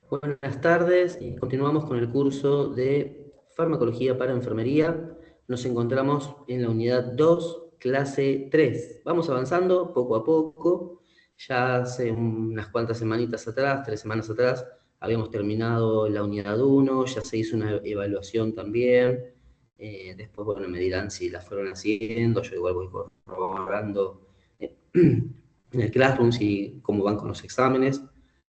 Buenas tardes, y continuamos con el curso de Farmacología para Enfermería. Nos encontramos en la unidad 2, clase 3. Vamos avanzando poco a poco. Ya hace unas cuantas semanitas atrás, 3 semanas atrás, habíamos terminado la unidad 1, ya se hizo una evaluación también. Después, bueno, me dirán si la fueron haciendo, yo igual voy corroborando en el Classroom si cómo van con los exámenes.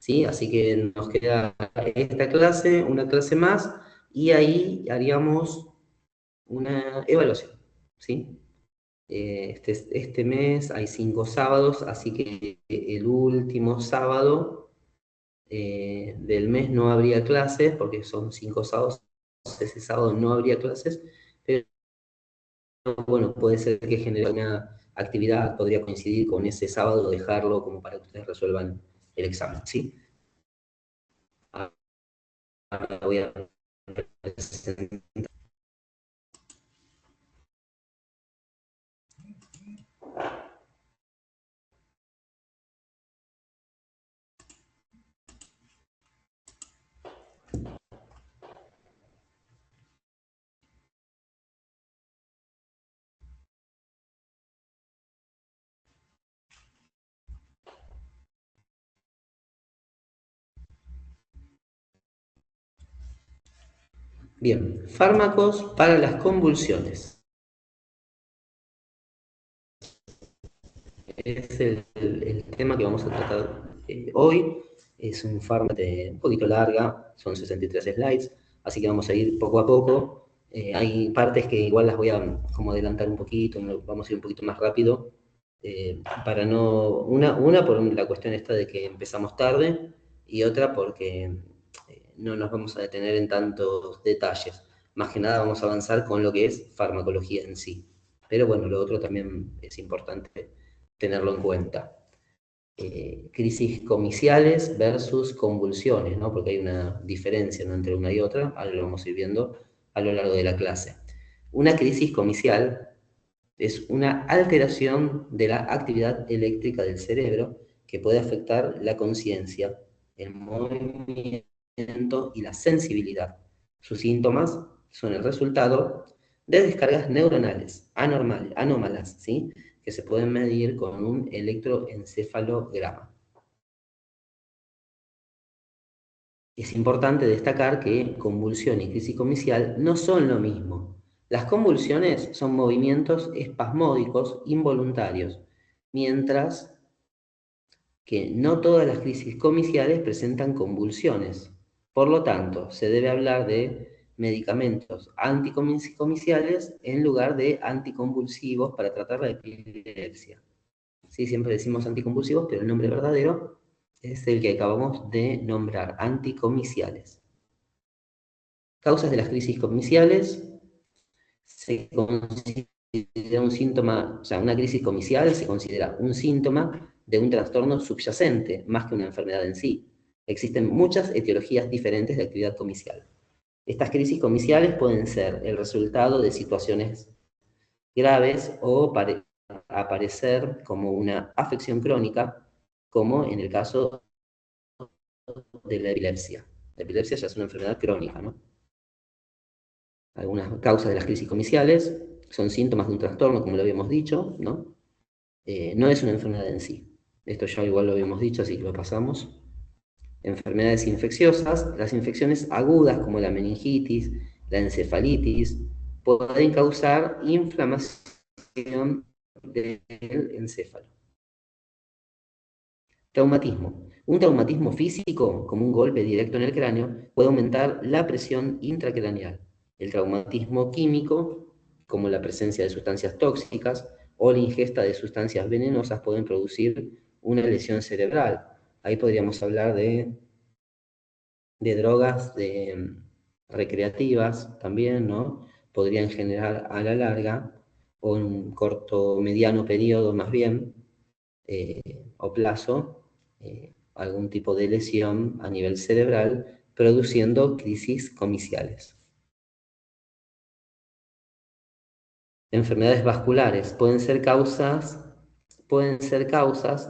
¿Sí? Así que nos queda esta clase, una clase más, y ahí haríamos una evaluación, ¿sí? Este mes hay 5 sábados, así que el último sábado del mes no habría clases, porque son 5 sábados, ese sábado no habría clases, pero bueno, puede ser que genere una actividad, podría coincidir con ese sábado, dejarlo como para que ustedes resuelvan el examen, ¿sí? Ahora voy a presentar. Bien, fármacos para las convulsiones. Es el tema que vamos a tratar hoy. Es un fármaco un poquito larga, son 63 slides, así que vamos a ir poco a poco. Hay partes que igual las voy a como adelantar un poquito, vamos a ir un poquito más rápido, para no... Una por la cuestión esta de que empezamos tarde, y otra porque no nos vamos a detener en tantos detalles. Más que nada vamos a avanzar con lo que es farmacología en sí. Pero bueno, lo otro también es importante tenerlo en cuenta. Crisis comiciales versus convulsiones, ¿no? Porque hay una diferencia, ¿no?, entre una y otra, ahora lo vamos a ir viendo a lo largo de la clase. Una crisis comicial es una alteración de la actividad eléctrica del cerebro que puede afectar la conciencia, el movimiento y la sensibilidad. Sus síntomas son el resultado de descargas neuronales anómalas, ¿sí?, que se pueden medir con un electroencefalograma. Es importante destacar que convulsión y crisis comicial no son lo mismo. Las convulsiones son movimientos espasmódicos involuntarios, mientras que no todas las crisis comiciales presentan convulsiones. Por lo tanto, se debe hablar de medicamentos anticomiciales en lugar de anticonvulsivos para tratar la epilepsia. Sí, siempre decimos anticonvulsivos, pero el nombre verdadero es el que acabamos de nombrar, anticomiciales. Causas de las crisis comiciales: se considera un síntoma, o sea, una crisis comicial se considera un síntoma de un trastorno subyacente, más que una enfermedad en sí. Existen muchas etiologías diferentes de actividad comicial. Estas crisis comiciales pueden ser el resultado de situaciones graves o aparecer como una afección crónica, como en el caso de la epilepsia. La epilepsia ya es una enfermedad crónica, ¿no? Algunas causas de las crisis comiciales son síntomas de un trastorno, como lo habíamos dicho, ¿no? No es una enfermedad en sí. Esto ya igual lo habíamos dicho, así que lo pasamos. Enfermedades infecciosas: las infecciones agudas como la meningitis, la encefalitis, pueden causar inflamación del encéfalo. Traumatismo. Un traumatismo físico, como un golpe directo en el cráneo, puede aumentar la presión intracraneal. El traumatismo químico, como la presencia de sustancias tóxicas o la ingesta de sustancias venenosas, pueden producir una lesión cerebral. Ahí podríamos hablar de drogas recreativas también, ¿no? Podrían generar a la larga, o en un corto, mediano periodo más bien, o plazo, algún tipo de lesión a nivel cerebral, produciendo crisis comiciales. Enfermedades vasculares pueden ser causas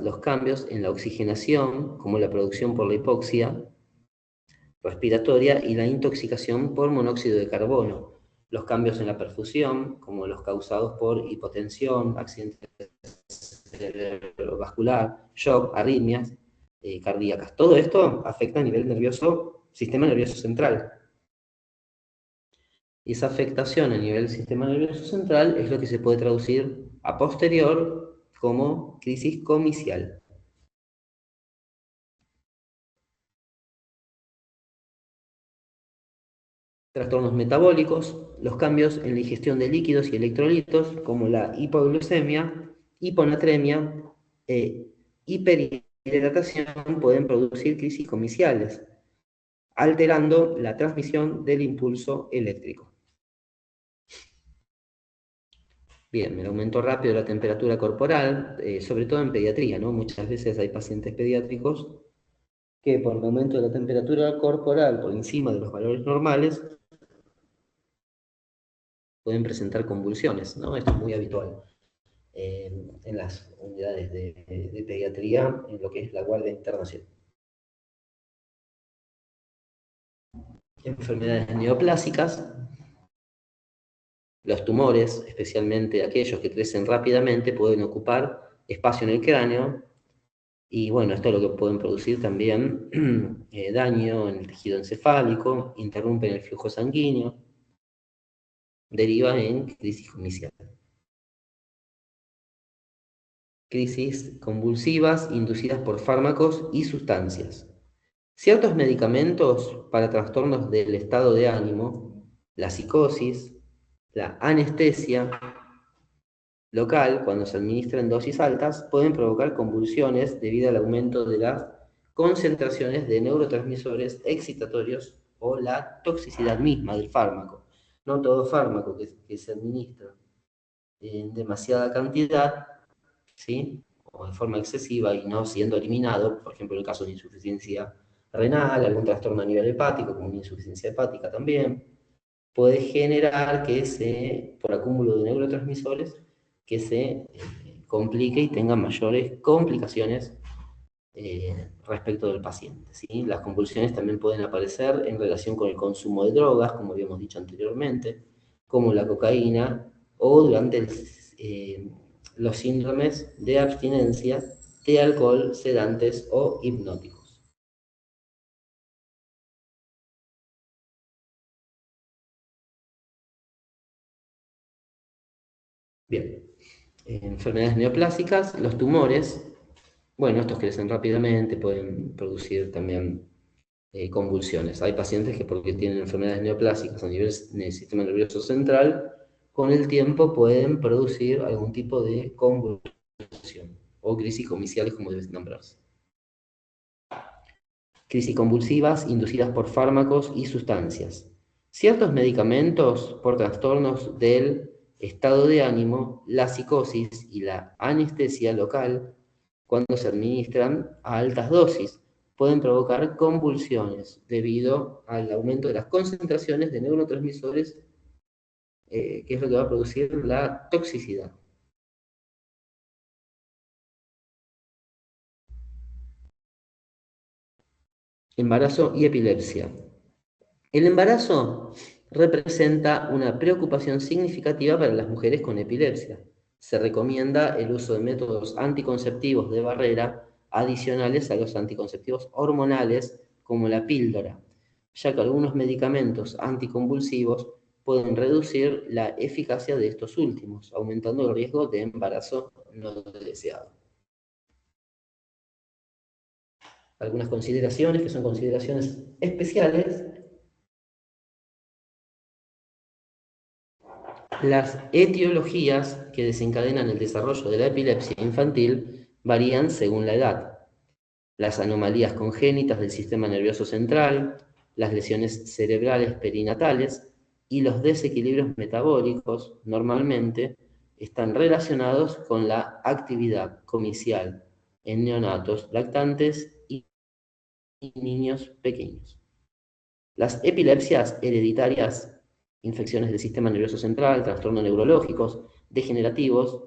los cambios en la oxigenación, como la producción por la hipoxia, respiratoria y la intoxicación por monóxido de carbono. Los cambios en la perfusión, como los causados por hipotensión, accidentes cerebrovascular, shock, arritmias cardíacas. Todo esto afecta a nivel nervioso, sistema nervioso central. Y esa afectación a nivel del sistema nervioso central es lo que se puede traducir a posterior como crisis comicial. Trastornos metabólicos, los cambios en la ingestión de líquidos y electrolitos, como la hipoglucemia, hiponatremia e hiperhidratación, pueden producir crisis comiciales, alterando la transmisión del impulso eléctrico. Bien, el aumento rápido de la temperatura corporal, sobre todo en pediatría, ¿no? Muchas veces hay pacientes pediátricos que por el aumento de la temperatura corporal por encima de los valores normales pueden presentar convulsiones, ¿no? Esto es muy habitual en las unidades de pediatría, en lo que es la guardia internacional. Enfermedades neoplásicas, los tumores, especialmente aquellos que crecen rápidamente, pueden ocupar espacio en el cráneo y bueno, esto es lo que pueden producir también daño en el tejido encefálico, interrumpen el flujo sanguíneo, deriva en crisis comicial. Crisis convulsivas inducidas por fármacos y sustancias. Ciertos medicamentos para trastornos del estado de ánimo, la psicosis, la anestesia local, cuando se administra en dosis altas, pueden provocar convulsiones debido al aumento de las concentraciones de neurotransmisores excitatorios o la toxicidad misma del fármaco. No todo fármaco que se administra en demasiada cantidad, ¿sí? O de forma excesiva y no siendo eliminado, por ejemplo, en el caso de insuficiencia renal, algún trastorno a nivel hepático, como una insuficiencia hepática también, puede generar por acúmulo de neurotransmisores, que se complique y tenga mayores complicaciones respecto del paciente, ¿sí? Las convulsiones también pueden aparecer en relación con el consumo de drogas, como habíamos dicho anteriormente, como la cocaína, o durante los síndromes de abstinencia de alcohol, sedantes o hipnóticos. Bien, enfermedades neoplásicas, los tumores, bueno, estos crecen rápidamente, pueden producir también convulsiones. Hay pacientes que porque tienen enfermedades neoplásicas a nivel del sistema nervioso central, con el tiempo pueden producir algún tipo de convulsión o crisis comiciales, como debe nombrarse. Crisis convulsivas inducidas por fármacos y sustancias. Ciertos medicamentos por trastornos del estado de ánimo, la psicosis y la anestesia local, cuando se administran a altas dosis, pueden provocar convulsiones debido al aumento de las concentraciones de neurotransmisores, que es lo que va a producir la toxicidad. Embarazo y epilepsia. El embarazo representa una preocupación significativa para las mujeres con epilepsia. Se recomienda el uso de métodos anticonceptivos de barrera adicionales a los anticonceptivos hormonales como la píldora, ya que algunos medicamentos anticonvulsivos pueden reducir la eficacia de estos últimos, aumentando el riesgo de embarazo no deseado. Algunas consideraciones que son consideraciones especiales. Las etiologías que desencadenan el desarrollo de la epilepsia infantil varían según la edad. Las anomalías congénitas del sistema nervioso central, las lesiones cerebrales perinatales y los desequilibrios metabólicos normalmente están relacionados con la actividad comicial en neonatos, lactantes y niños pequeños. Las epilepsias hereditarias, infecciones del sistema nervioso central, trastornos neurológicos, degenerativos,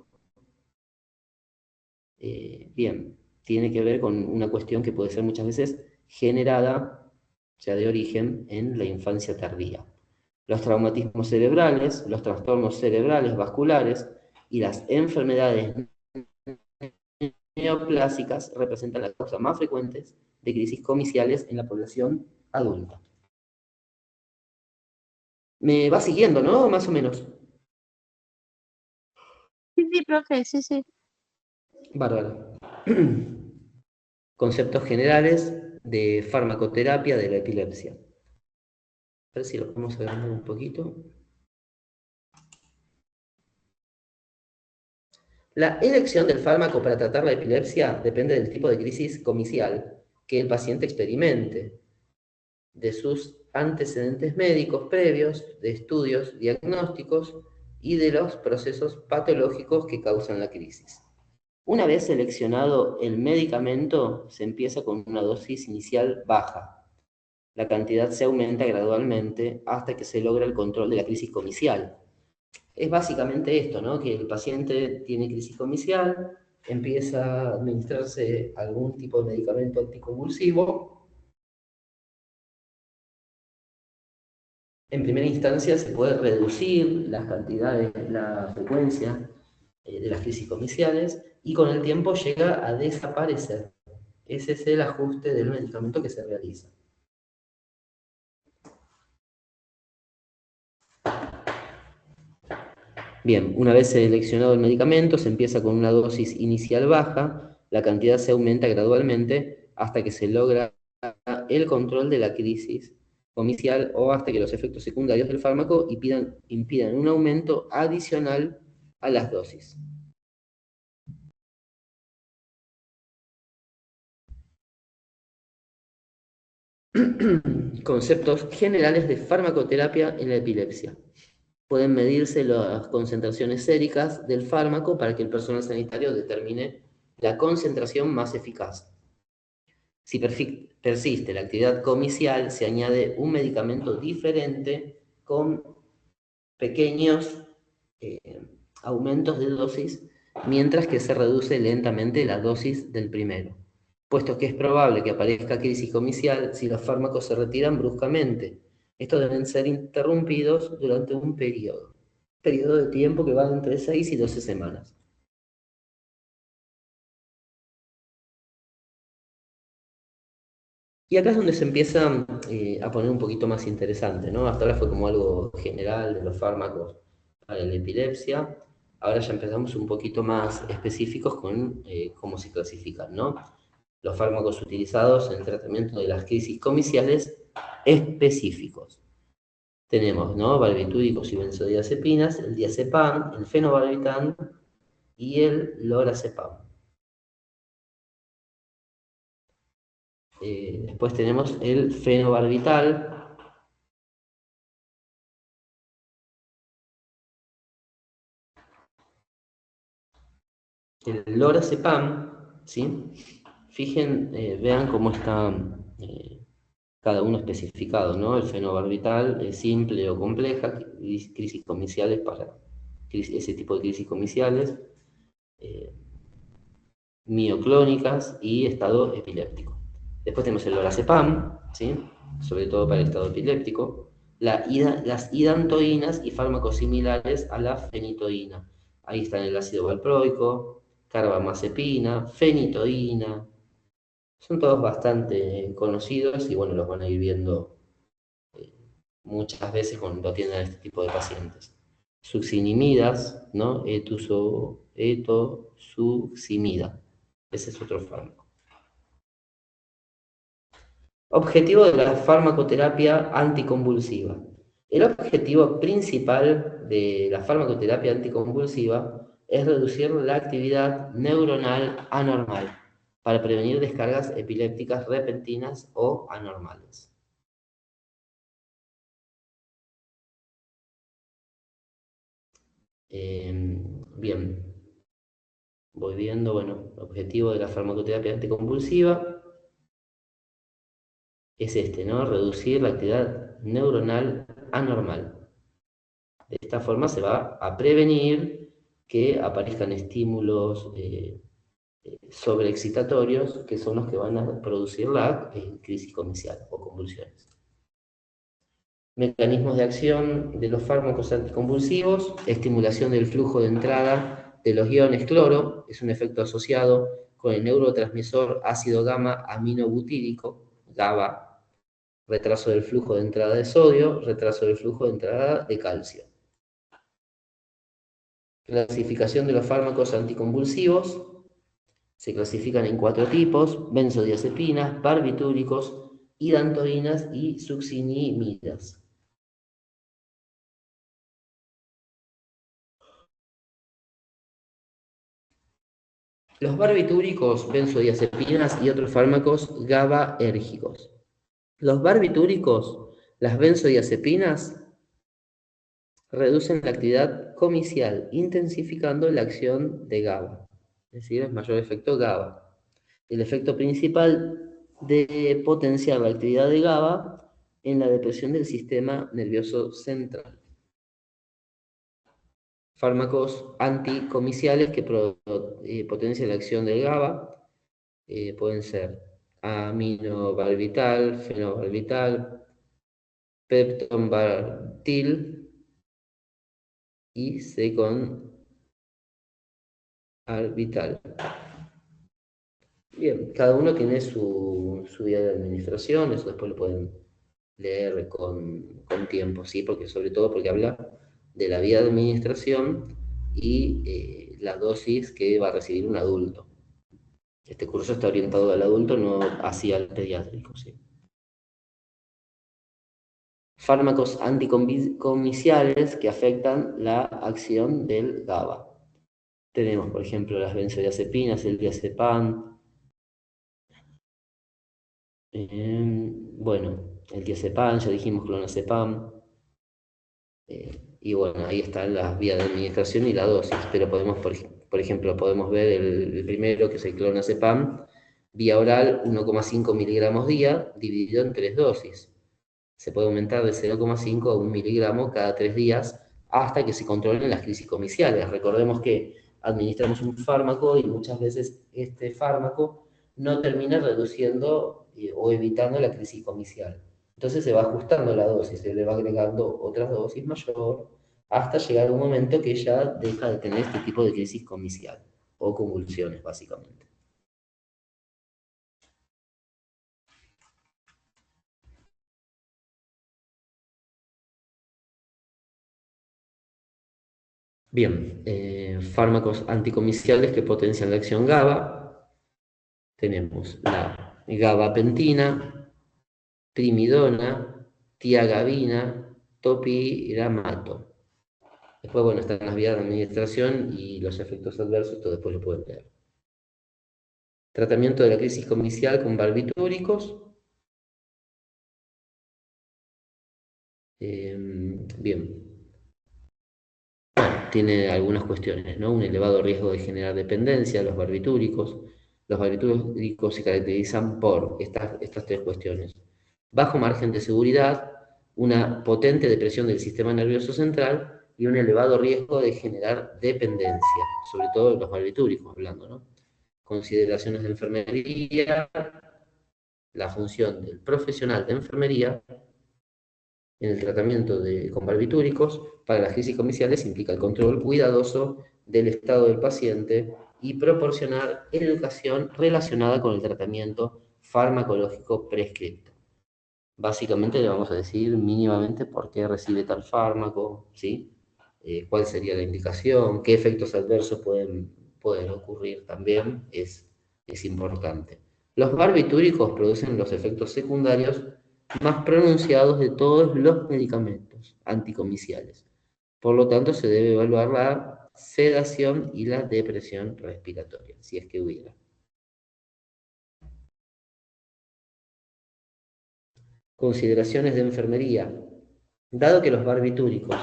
bien, tiene que ver con una cuestión que puede ser muchas veces generada sea, de origen en la infancia tardía. Los traumatismos cerebrales, los trastornos cerebrales vasculares y las enfermedades neoplásicas representan las causas más frecuentes de crisis comiciales en la población adulta. Me va siguiendo, ¿no? Más o menos. Sí, profe, sí. Bárbaro. Conceptos generales de farmacoterapia de la epilepsia. A ver si lo podemos agrandar un poquito. La elección del fármaco para tratar la epilepsia depende del tipo de crisis comicial que el paciente experimente, de sus antecedentes médicos previos, de estudios diagnósticos y de los procesos patológicos que causan la crisis. Una vez seleccionado el medicamento, se empieza con una dosis inicial baja. La cantidad se aumenta gradualmente hasta que se logra el control de la crisis comicial. Es básicamente esto, ¿no? Que el paciente tiene crisis comicial, empieza a administrarse algún tipo de medicamento anticonvulsivo. En primera instancia se puede reducir las cantidades, la frecuencia de las crisis comiciales y con el tiempo llega a desaparecer. Ese es el ajuste del medicamento que se realiza. Bien, una vez seleccionado el medicamento, se empieza con una dosis inicial baja, la cantidad se aumenta gradualmente hasta que se logra el control de la crisis comicial o hasta que los efectos secundarios del fármaco impidan un aumento adicional a las dosis. Conceptos generales de farmacoterapia en la epilepsia. Pueden medirse las concentraciones séricas del fármaco para que el personal sanitario determine la concentración más eficaz. Si persiste la actividad comicial, se añade un medicamento diferente con pequeños aumentos de dosis, mientras que se reduce lentamente la dosis del primero, puesto que es probable que aparezca crisis comicial si los fármacos se retiran bruscamente. Estos deben ser interrumpidos durante un periodo de tiempo que va entre 6 y 12 semanas. Y acá es donde se empieza a poner un poquito más interesante, ¿no? Hasta ahora fue como algo general de los fármacos para la epilepsia. Ahora ya empezamos un poquito más específicos con cómo se clasifican, ¿no? Los fármacos utilizados en el tratamiento de las crisis comiciales específicos. Tenemos, ¿no? Barbitúricos y benzodiazepinas, el diazepam, el fenobarbital y el lorazepam. Después tenemos el fenobarbital, el lorazepam, ¿sí? Vean cómo está cada uno especificado, ¿no? El fenobarbital es simple o compleja, crisis comiciales para ese tipo de crisis comiciales, eh, mioclónicas y estado epiléptico. Después tenemos el lorazepam, ¿sí? Sobre todo para el estado epiléptico, las idantoínas y fármacos similares a la fenitoína. Ahí están el ácido valproico, carbamazepina, fenitoína. Son todos bastante conocidos y bueno, los van a ir viendo muchas veces cuando atienden a este tipo de pacientes. Succinimidas, ¿no? Etosuximida. Ese es otro fármaco. Objetivo de la farmacoterapia anticonvulsiva. El objetivo principal de la farmacoterapia anticonvulsiva es reducir la actividad neuronal anormal para prevenir descargas epilépticas repentinas o anormales. Bien, voy viendo, bueno, el objetivo de la farmacoterapia anticonvulsiva es este, ¿no? Reducir la actividad neuronal anormal. De esta forma se va a prevenir que aparezcan estímulos sobreexcitatorios, que son los que van a producir la crisis comicial o convulsiones. Mecanismos de acción de los fármacos anticonvulsivos: estimulación del flujo de entrada de los iones cloro, es un efecto asociado con el neurotransmisor ácido gamma aminobutírico, GABA, retraso del flujo de entrada de sodio, retraso del flujo de entrada de calcio. Clasificación de los fármacos anticonvulsivos: se clasifican en 4 tipos: benzodiazepinas, barbitúricos, hidantoínas y succinimidas. Los barbitúricos, benzodiazepinas y otros fármacos GABAérgicos. Los barbitúricos, las benzodiazepinas, reducen la actividad comicial, intensificando la acción de GABA. Es decir, es mayor efecto GABA. El efecto principal de potenciar la actividad de GABA en la depresión del sistema nervioso central. Fármacos anticomiciales que potencian la acción del GABA pueden ser aminobarbital, fenobarbital, peptonbarbital y secondarbital. Bien, cada uno tiene su vía de administración, eso después lo pueden leer con tiempo, ¿sí? Porque, sobre todo porque habla de la vía de administración y la dosis que va a recibir un adulto. Este curso está orientado al adulto, no hacia el pediátrico, ¿sí? Fármacos anticomiciales que afectan la acción del GABA. Tenemos, por ejemplo, las benzodiazepinas, el diazepam. Bueno, el diazepam, ya dijimos clonazepam. Y bueno, ahí están las vías de administración y la dosis, pero podemos, por ejemplo, podemos ver el primero, que es el clonazepam, vía oral 1,5 miligramos día, dividido en 3 dosis. Se puede aumentar de 0,5 a 1 miligramo cada 3 días hasta que se controlen las crisis comiciales. Recordemos que administramos un fármaco y muchas veces este fármaco no termina reduciendo o evitando la crisis comicial. Entonces se va ajustando la dosis, se le va agregando otras dosis mayor hasta llegar a un momento que ya deja de tener este tipo de crisis comicial o convulsiones, básicamente. Bien, fármacos anticomiciales que potencian la acción GABA. Tenemos la gabapentina, trimidona, tiagabina, topiramato. Después, bueno, están las vías de administración y los efectos adversos, todo después lo pueden leer. Tratamiento de la crisis comicial con barbitúricos. Bien, tiene algunas cuestiones, ¿no? Un elevado riesgo de generar dependencia, los barbitúricos. Los barbitúricos se caracterizan por estas 3 cuestiones: bajo margen de seguridad, una potente depresión del sistema nervioso central y un elevado riesgo de generar dependencia, sobre todo los barbitúricos, hablando, ¿no? Consideraciones de enfermería: la función del profesional de enfermería en el tratamiento con barbitúricos para las crisis comiciales implica el control cuidadoso del estado del paciente y proporcionar educación relacionada con el tratamiento farmacológico prescrito. Básicamente le vamos a decir mínimamente por qué recibe tal fármaco, ¿sí? Cuál sería la indicación, qué efectos adversos pueden ocurrir también, es importante. Los barbitúricos producen los efectos secundarios más pronunciados de todos los medicamentos anticomiciales. Por lo tanto, se debe evaluar la sedación y la depresión respiratoria, si es que hubiera. Consideraciones de enfermería. Dado que los barbitúricos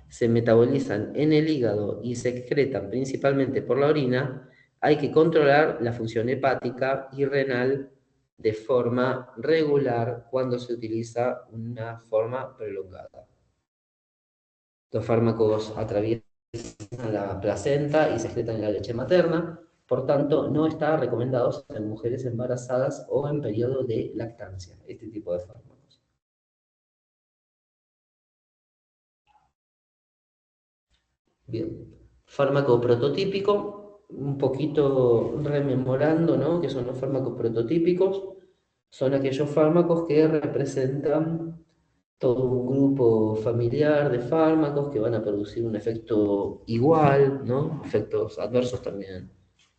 se metabolizan en el hígado y se excretan principalmente por la orina, hay que controlar la función hepática y renal de forma regular cuando se utiliza una forma prolongada. Los fármacos atraviesan la placenta y se excretan en la leche materna. Por tanto, no está recomendado en mujeres embarazadas o en periodo de lactancia, este tipo de fármacos. Bien, fármaco prototípico, un poquito rememorando, ¿no? ¿Qué son los fármacos prototípicos? Son aquellos fármacos que representan todo un grupo familiar de fármacos que van a producir un efecto igual, ¿no? Efectos adversos también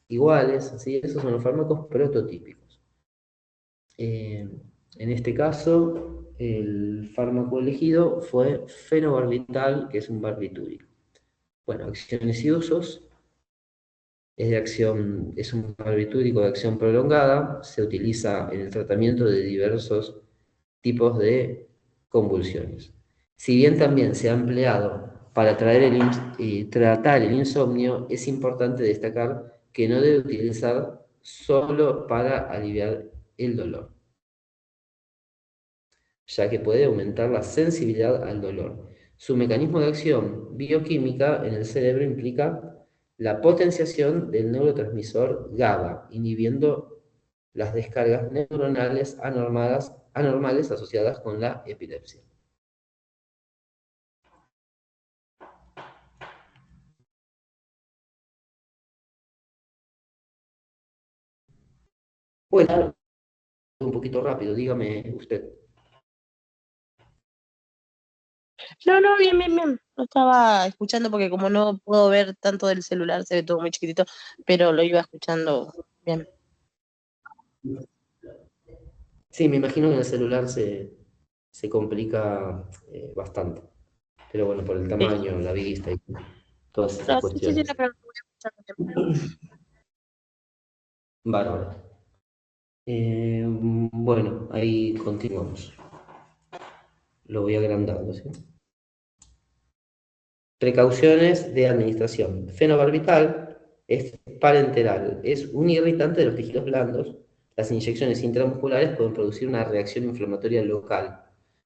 iguales, ¿sí? Esos son los fármacos prototípicos. En este caso, el fármaco elegido fue fenobarbital, que es un barbitúrico. Bueno, acciones y usos. Es un barbitúrico de acción prolongada, se utiliza en el tratamiento de diversos tipos de convulsiones. Si bien también se ha empleado para tratar el insomnio, es importante destacar que no debe utilizar solo para aliviar el dolor, ya que puede aumentar la sensibilidad al dolor. Su mecanismo de acción bioquímica en el cerebro implica la potenciación del neurotransmisor GABA, inhibiendo las descargas neuronales anormales asociadas con la epilepsia. Bueno, un poquito rápido, dígame usted. No, no, bien, bien, bien. Lo estaba escuchando porque como no puedo ver tanto del celular, se ve todo muy chiquitito, pero lo iba escuchando bien. Sí, me imagino que en el celular se complica bastante, pero bueno, por el Sí. tamaño, la vista y todas esas No, sí, sí, sí, cuestiones. no, pero lo voy escuchando bien. Bárbaro. Bueno, ahí continuamos. Lo voy agrandando, ¿sí? Precauciones de administración. Fenobarbital es parenteral, es un irritante de los tejidos blandos. Las inyecciones intramusculares pueden producir una reacción inflamatoria local.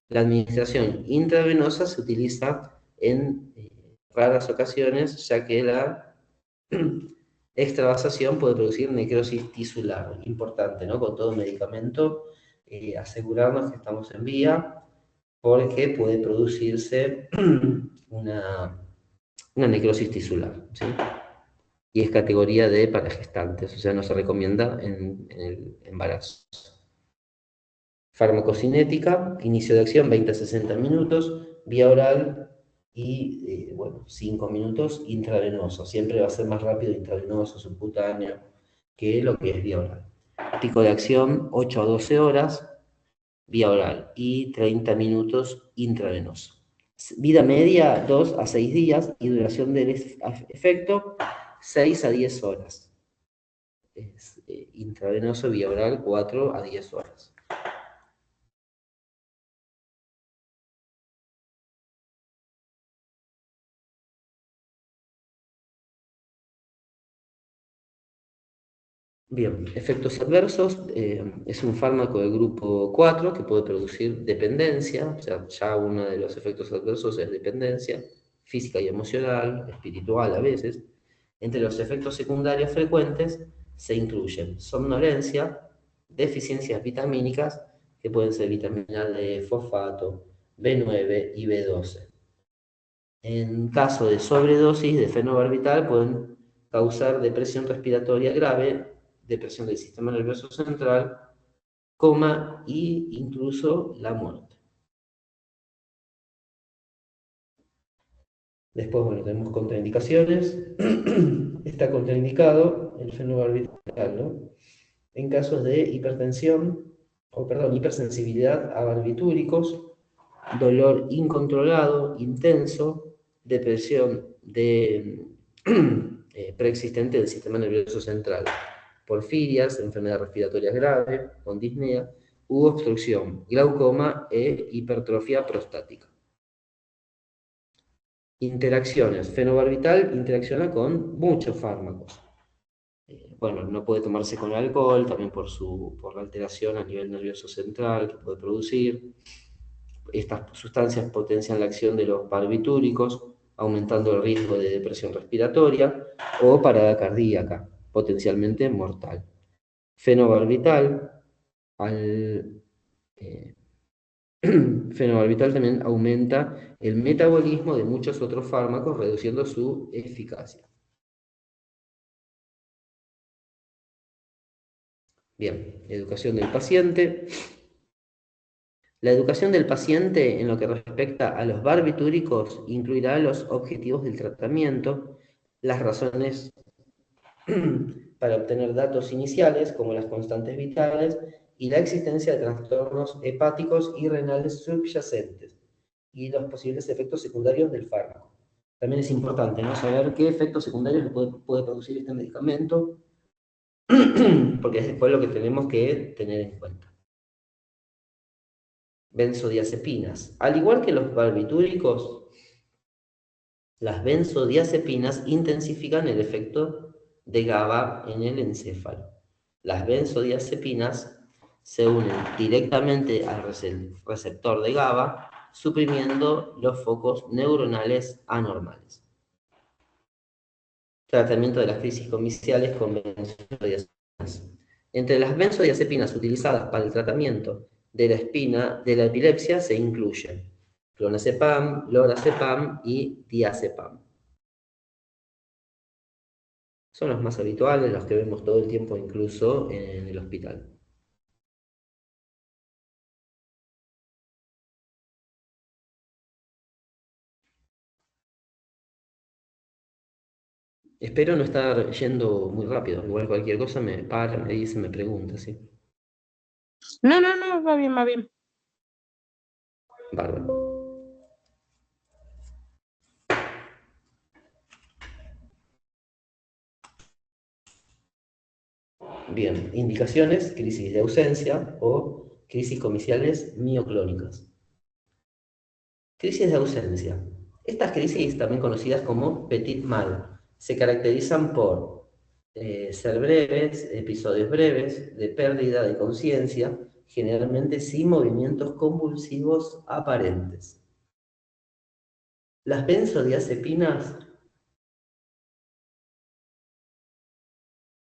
La administración intravenosa se utiliza en raras ocasiones, ya que la extravasación puede producir necrosis tisular. Importante, ¿no? Con todo medicamento, asegurarnos que estamos en vía, porque puede producirse una necrosis tisular, ¿sí? Y es categoría D para gestantes, o sea, no se recomienda en el embarazo. Farmacocinética, inicio de acción 20 a 60 minutos, vía oral y, bueno, 5 minutos intravenoso. Siempre va a ser más rápido intravenoso, subcutáneo, que lo que es vía oral. Pico de acción 8 a 12 horas, vía oral, y 30 minutos intravenoso. Vida media 2 a 6 días y duración del efecto 6 a 10 horas. Es, intravenoso vía oral 4 a 10 horas. Bien, efectos adversos. Es un fármaco del grupo 4 que puede producir dependencia, o sea, ya uno de los efectos adversos es dependencia física y emocional, espiritual a veces. Entre los efectos secundarios frecuentes se incluyen somnolencia, deficiencias vitamínicas, que pueden ser vitamina D, fosfato, B9 y B12. En caso de sobredosis de fenobarbital pueden causar depresión respiratoria grave, depresión del sistema nervioso central, coma e incluso la muerte. Después, bueno, tenemos contraindicaciones. Está contraindicado el fenobarbital, ¿no? En casos de hipertensión, o perdón, hipersensibilidad a barbitúricos, dolor incontrolado, intenso, depresión preexistente del sistema nervioso central, porfirias, enfermedad respiratoria grave, con disnea, u obstrucción, glaucoma e hipertrofia prostática. Interacciones. Fenobarbital interacciona con muchos fármacos. Bueno, no puede tomarse con alcohol, también por la alteración a nivel nervioso central que puede producir. Estas sustancias potencian la acción de los barbitúricos, aumentando el riesgo de depresión respiratoria o parada cardíaca. potencialmente mortal. Fenobarbital, al fenobarbital también aumenta el metabolismo de muchos otros fármacos, reduciendo su eficacia. Bien, educación del paciente. La educación del paciente en lo que respecta a los barbitúricos incluirá los objetivos del tratamiento, las razones para obtener datos iniciales, como las constantes vitales, y la existencia de trastornos hepáticos y renales subyacentes, y los posibles efectos secundarios del fármaco. También es importante, ¿no?, saber qué efectos secundarios puede producir este medicamento, porque es después lo que tenemos que tener en cuenta. Benzodiazepinas. Al igual que los barbitúricos, las benzodiazepinas intensifican el efecto de GABA en el encéfalo. Las benzodiazepinas se unen directamente al receptor de GABA, suprimiendo los focos neuronales anormales. Tratamiento de las crisis comiciales con benzodiazepinas. Entre las benzodiazepinas utilizadas para el tratamiento de la epilepsia se incluyen clonazepam, lorazepam y diazepam. Son los más habituales, los que vemos todo el tiempo incluso en el hospital. Espero no estar yendo muy rápido. Igual cualquier cosa me para, me dice, me pregunta, ¿sí? No, va bien, va bien. Bárbaro. Bien, indicaciones, crisis de ausencia o crisis comiciales mioclónicas. Crisis de ausencia. Estas crisis, también conocidas como petit mal, se caracterizan por ser breves, episodios breves, de pérdida de conciencia, generalmente sin movimientos convulsivos aparentes. Las benzodiazepinas,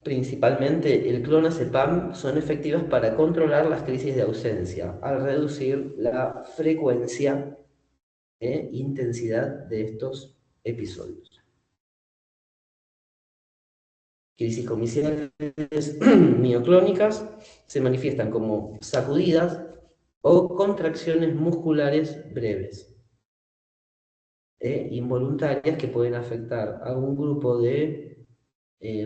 principalmente el clonazepam, son efectivas para controlar las crisis de ausencia, al reducir la frecuencia e intensidad de estos episodios. Crisis comiciales mioclónicas se manifiestan como sacudidas o contracciones musculares breves e involuntarias que pueden afectar a un grupo de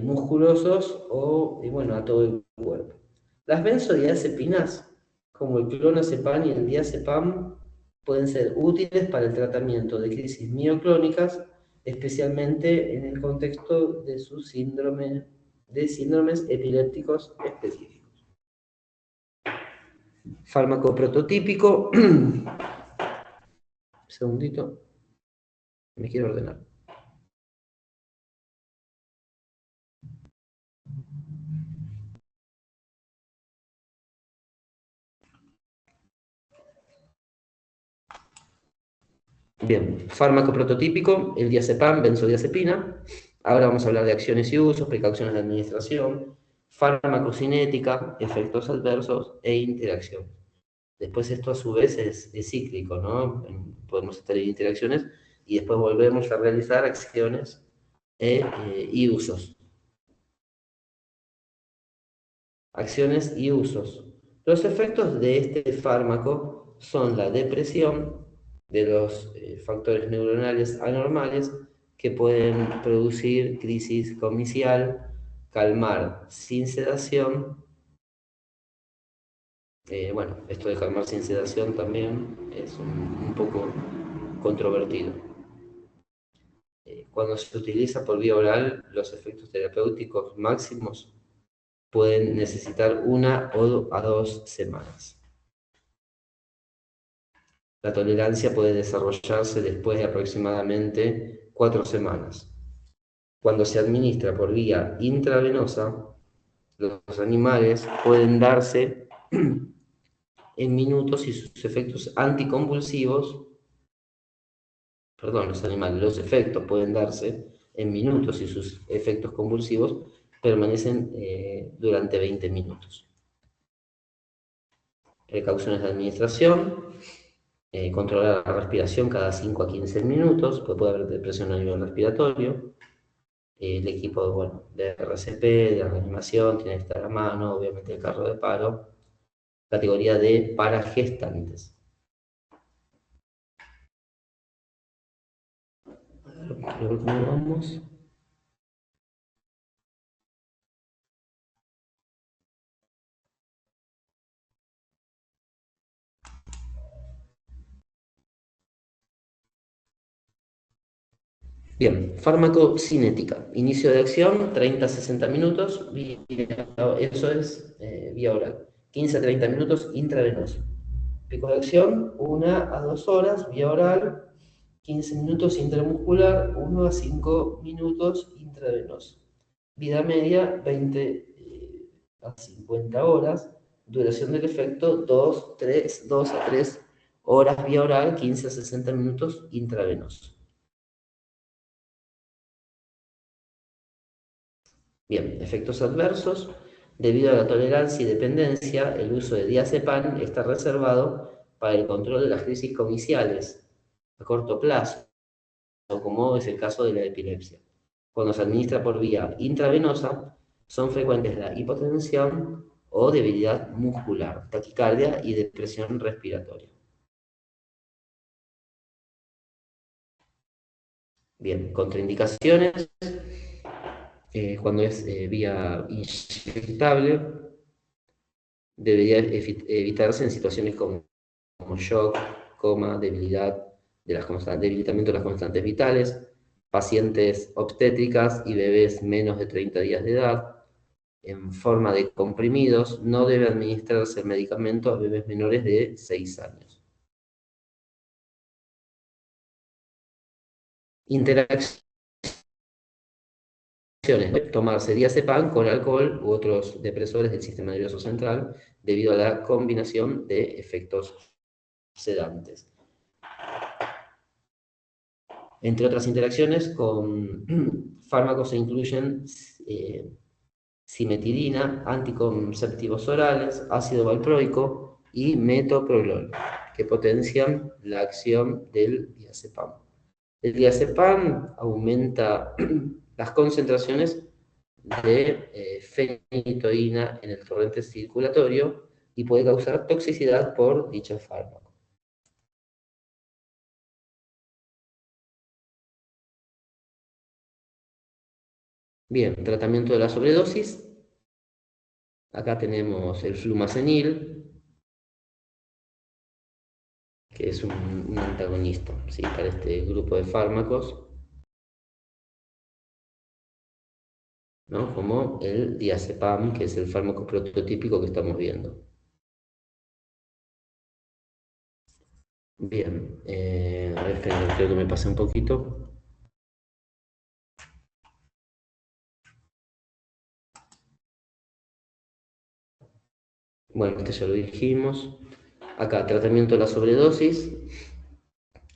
musculosos o, bueno, a todo el cuerpo. Las benzodiazepinas, como el clonazepam y el diazepam, pueden ser útiles para el tratamiento de crisis mioclónicas, especialmente en el contexto de sus síndromes epilépticos específicos. Fármaco prototípico. Un segundito, me quiero ordenar. Bien, fármaco prototípico, el diazepam, benzodiazepina. Ahora vamos a hablar de acciones y usos, precauciones de administración, farmacocinética, efectos adversos e interacción. Después esto a su vez es cíclico, ¿no? Podemos estar en interacciones y después volvemos a realizar acciones y usos. Acciones y usos. Los efectos de este fármaco son la depresión de los factores neuronales anormales que pueden producir crisis comicial, calmar sin sedación. Bueno, esto de calmar sin sedación también es un poco controvertido. Cuando se utiliza por vía oral, los efectos terapéuticos máximos pueden necesitar 1 a 2 semanas. La tolerancia puede desarrollarse después de aproximadamente 4 semanas. Cuando se administra por vía intravenosa, los animales pueden darse en minutos y sus efectos anticonvulsivos, los efectos pueden darse en minutos y sus efectos convulsivos permanecen durante 20 minutos. Precauciones de administración: controlar la respiración cada 5 a 15 minutos, pues puede haber depresión a nivel respiratorio. El equipo bueno, de RCP, de reanimación, tiene que estar a mano, obviamente el carro de paro. Categoría de paragestantes. A ver cómo vamos. Bien, farmacocinética. Inicio de acción, 30 a 60 minutos, eso es vía oral. 15 a 30 minutos intravenoso. Pico de acción, 1 a 2 horas, vía oral. 15 minutos intramuscular, 1 a 5 minutos intravenoso. Vida media, 20 a 50 horas. Duración del efecto, 2 a 3 horas vía oral, 15 a 60 minutos intravenoso. Bien, efectos adversos. Debido a la tolerancia y dependencia, el uso de diazepam está reservado para el control de las crisis comiciales a corto plazo, como es el caso de la epilepsia. Cuando se administra por vía intravenosa, son frecuentes la hipotensión o debilidad muscular, taquicardia y depresión respiratoria. Bien, contraindicaciones. Cuando es vía inyectable, debería evitarse en situaciones como shock, coma, debilitamiento de las constantes vitales, pacientes obstétricas y bebés menos de 30 días de edad, en forma de comprimidos. No debe administrarse el medicamento a bebés menores de 6 años. Interacciones: tomarse diazepam con alcohol u otros depresores del sistema nervioso central debido a la combinación de efectos sedantes. Entre otras interacciones con fármacos se incluyen cimetidina, anticonceptivos orales, ácido valproico y metoprolol, que potencian la acción del diazepam. El diazepam aumenta las concentraciones de fenitoína en el torrente circulatorio y puede causar toxicidad por dicho fármaco. Bien, tratamiento de la sobredosis. Acá tenemos el flumazenil, que es un antagonista, ¿sí?, para este grupo de fármacos, ¿no?, como el diazepam, que es el fármaco prototípico que estamos viendo. Bien, a ver, creo que me pasé un poquito. Bueno, este ya lo dijimos. Acá, tratamiento de la sobredosis.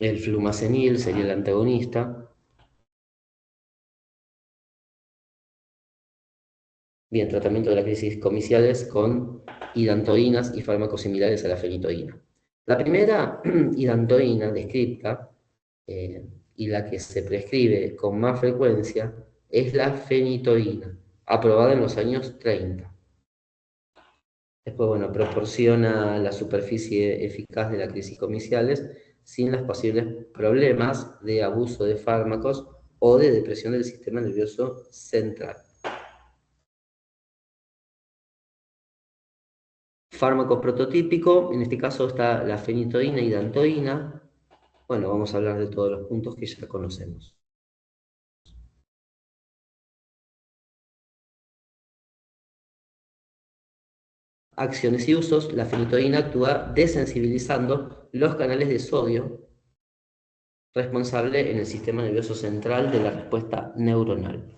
El flumazenil sería el antagonista. Bien, tratamiento de las crisis comiciales con hidantoínas y fármacos similares a la fenitoína. La primera hidantoína descrita y la que se prescribe con más frecuencia es la fenitoína, aprobada en los años 30. Después, bueno, proporciona la superficie eficaz de las crisis comiciales sin los posibles problemas de abuso de fármacos o de depresión del sistema nervioso central. Fármaco prototípico, en este caso está la fenitoína y hidantoína. Bueno, vamos a hablar de todos los puntos que ya conocemos. Acciones y usos. La fenitoína actúa desensibilizando los canales de sodio responsable en el sistema nervioso central de la respuesta neuronal.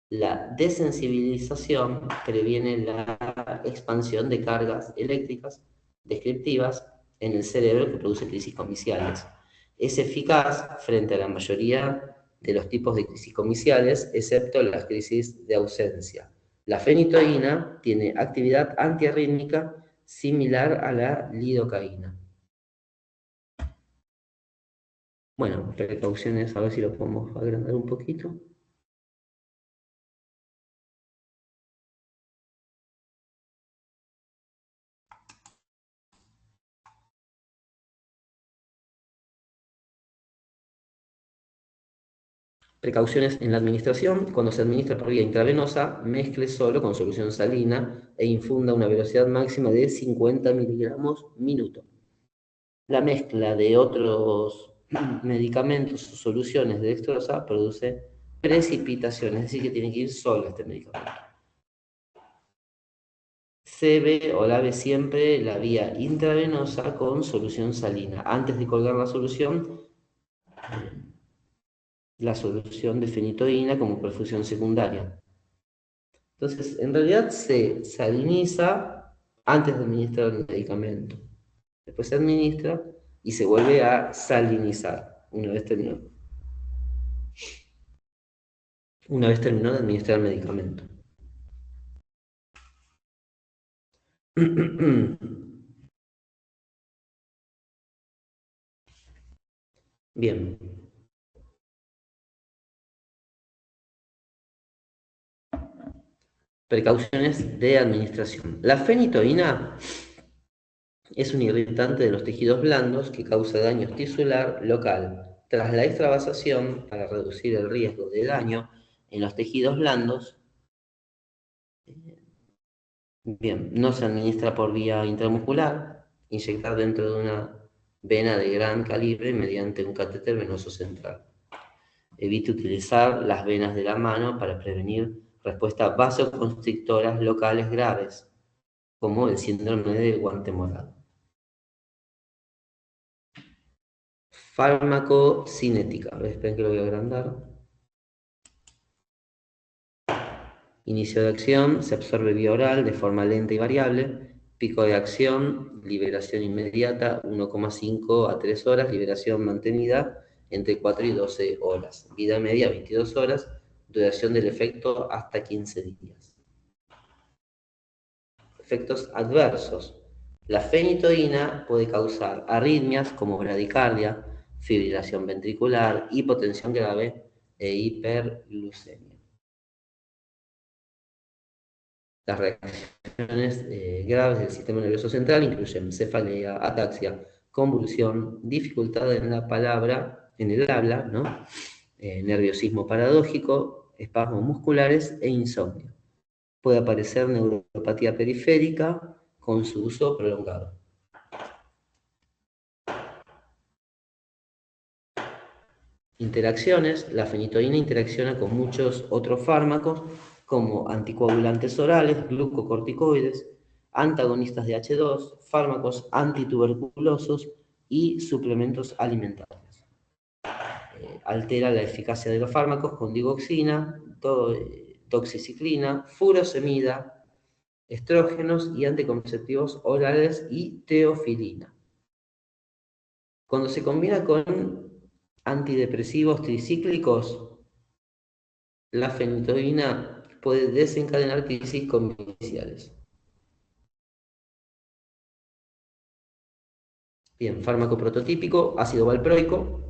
La desensibilización previene la expansión de cargas eléctricas descriptivas en el cerebro que produce crisis comiciales. Es eficaz frente a la mayoría de los tipos de crisis comiciales, excepto las crisis de ausencia, La fenitoína tiene actividad antiarrítmica similar a la lidocaína. Bueno, precauciones, a ver si lo podemos agrandar un poquito. Precauciones en la administración. Cuando se administra por vía intravenosa, mezcle solo con solución salina e infunda a una velocidad máxima de 50 miligramos minuto. La mezcla de otros medicamentos o soluciones de dextrosa produce precipitaciones, es decir, que tiene que ir solo este medicamento. Se ve o lave siempre la vía intravenosa con solución salina. Antes de colgar la solución de fenitoína como perfusión secundaria. Entonces, en realidad se saliniza antes de administrar el medicamento. Después se administra y se vuelve a salinizar una vez terminó. Una vez terminó de administrar el medicamento. Bien. Precauciones de administración. La fenitoína es un irritante de los tejidos blandos que causa daño tisular local. Tras la extravasación, para reducir el riesgo de daño en los tejidos blandos, bien, no se administra por vía intramuscular, inyectar dentro de una vena de gran calibre mediante un catéter venoso central. Evite utilizar las venas de la mano para prevenir respuestas vasoconstrictoras locales graves, como el síndrome del guante morado. Farmacocinética. Esperen que lo voy a agrandar. Inicio de acción, se absorbe vía oral de forma lenta y variable. Pico de acción, liberación inmediata, 1,5 a 3 horas. Liberación mantenida entre 4 y 12 horas. Vida media, 22 horas. Duración del efecto hasta 15 días. Efectos adversos. La fenitoína puede causar arritmias como bradicardia, fibrilación ventricular, hipotensión grave e hiperglucemia. Las reacciones graves del sistema nervioso central incluyen cefalea, ataxia, convulsión, dificultad en la palabra, en el habla, ¿no? Nerviosismo paradójico, espasmos musculares e insomnio. Puede aparecer neuropatía periférica con su uso prolongado. Interacciones. La fenitoína interacciona con muchos otros fármacos como anticoagulantes orales, glucocorticoides, antagonistas de H2, fármacos antituberculosos y suplementos alimentarios. Altera la eficacia de los fármacos con digoxina, doxiciclina, furosemida, estrógenos y anticonceptivos orales y teofilina. Cuando se combina con antidepresivos tricíclicos, la fenitoína puede desencadenar crisis comerciales. Bien, fármaco prototípico, ácido valproico,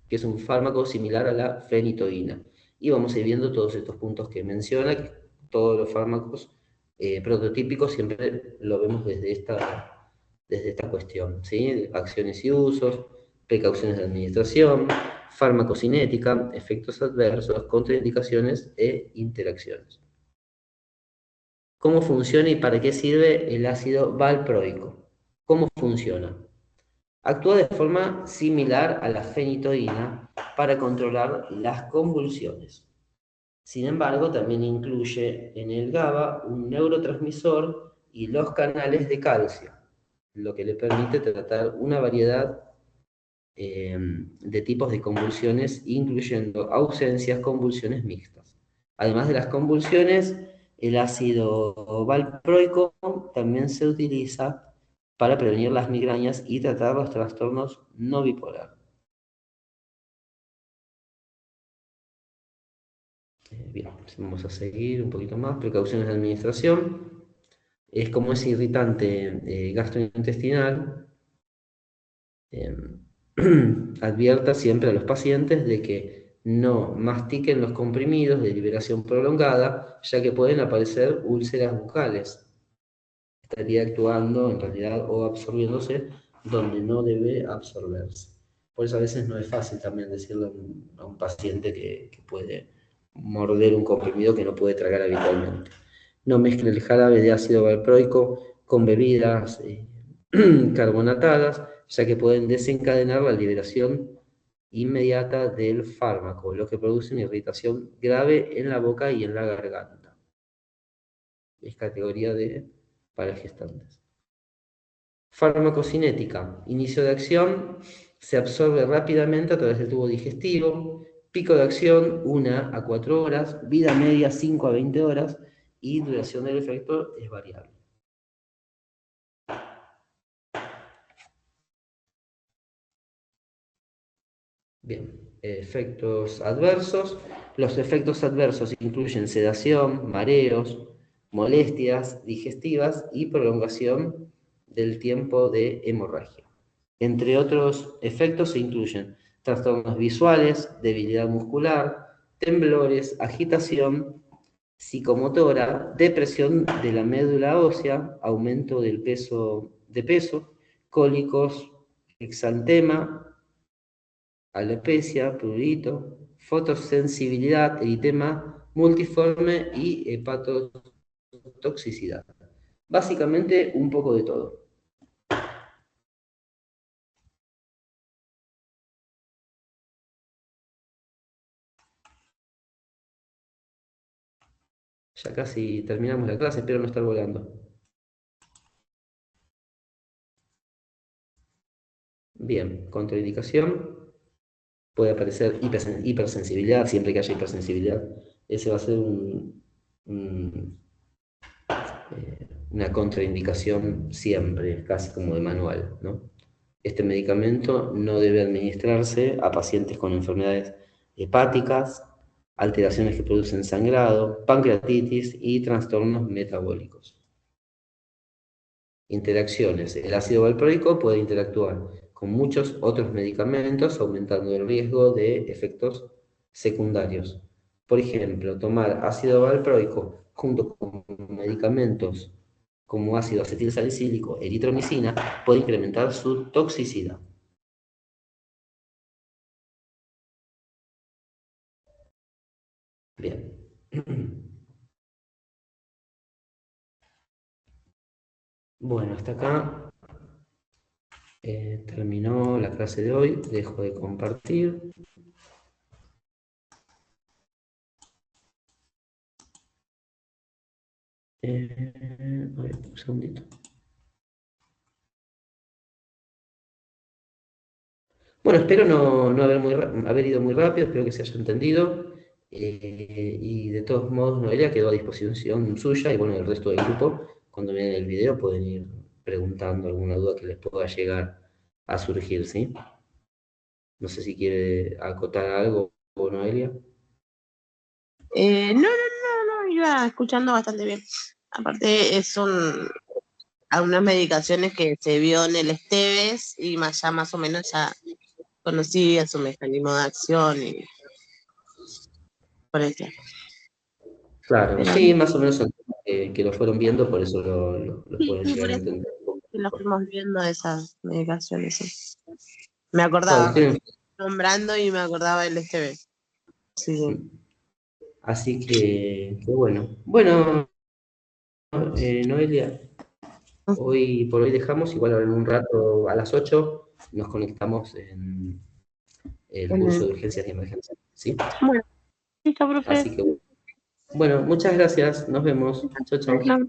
que es un fármaco similar a la fenitoína. Y vamos a ir viendo todos estos puntos que menciona, que todos los fármacos prototípicos siempre lo vemos desde esta cuestión, ¿sí? Acciones y usos, precauciones de administración, farmacocinética, efectos adversos, contraindicaciones e interacciones. ¿Cómo funciona y para qué sirve el ácido valproico? ¿Cómo funciona? Actúa de forma similar a la fenitoína para controlar las convulsiones. Sin embargo, también incluye en el GABA un neurotransmisor y los canales de calcio, lo que le permite tratar una variedad de tipos de convulsiones, incluyendo ausencias, convulsiones mixtas. Además de las convulsiones, el ácido valproico también se utiliza para prevenir las migrañas y tratar los trastornos no bipolar. Bien. Bien, vamos a seguir un poquito más. Precauciones de administración. Es como ese irritante gastrointestinal. Advierta siempre a los pacientes de que no mastiquen los comprimidos de liberación prolongada, ya que pueden aparecer úlceras bucales. Estaría actuando en realidad o absorbiéndose donde no debe absorberse. Por eso a veces no es fácil también decirle a un paciente que puede morder un comprimido que no puede tragar habitualmente. No mezcle el jarabe de ácido valproico con bebidas carbonatadas, ya que pueden desencadenar la liberación inmediata del fármaco, lo que produce una irritación grave en la boca y en la garganta. Es categoría de para gestantes. Farmacocinética. Inicio de acción. Se absorbe rápidamente a través del tubo digestivo. Pico de acción 1 a 4 horas. Vida media 5 a 20 horas. Y duración del efecto es variable. Bien, efectos adversos. Los efectos adversos incluyen sedación, mareos, molestias digestivas y prolongación del tiempo de hemorragia. Entre otros efectos se incluyen trastornos visuales, debilidad muscular, temblores, agitación psicomotora, depresión de la médula ósea, aumento del peso, cólicos, exantema, alopecia, prurito, fotosensibilidad, eritema multiforme y hepatotoxicidad. Básicamente un poco de todo. Ya casi terminamos la clase, espero no estar volando. Bien, contraindicación. Puede aparecer hipersensibilidad, siempre que haya hipersensibilidad. Ese va a ser una contraindicación siempre, casi como de manual, ¿no? Este medicamento no debe administrarse a pacientes con enfermedades hepáticas, alteraciones que producen sangrado, pancreatitis y trastornos metabólicos. Interacciones. El ácido valproico puede interactuar con muchos otros medicamentos, aumentando el riesgo de efectos secundarios. Por ejemplo, tomar ácido valproico junto con medicamentos como ácido acetilsalicílico, eritromicina, puede incrementar su toxicidad. Bien. Bueno, hasta acá terminó la clase de hoy. Dejo de compartir. A ver, un segundito. Bueno, espero no haber ido muy rápido, espero que se haya entendido. Y de todos modos, Noelia quedó a disposición suya y bueno, el resto del grupo, cuando vean el video, pueden ir preguntando alguna duda que les pueda llegar a surgir, ¿sí? No sé si quiere acotar algo, Noelia. No, iba escuchando bastante bien. Aparte, son algunas medicaciones que se vio en el Esteves y ya más o menos ya conocía su mecanismo de acción y por eso. Claro, Pero sí, más o menos son que lo fueron viendo, por eso lo pueden sí, llegar por a eso entender un poco que lo mejor. fuimos viendo esas medicaciones, sí. Me Bueno, acordaba, recién nombrando y me acordaba del Esteves. Sí. así que bueno. Bueno, Noelia, hoy por hoy dejamos, igual ahora en un rato a las 8 nos conectamos en el curso de urgencias y emergencias, ¿sí? Bueno, listo, profe. Así que bueno, muchas gracias, nos vemos. Chau, chau. No, no.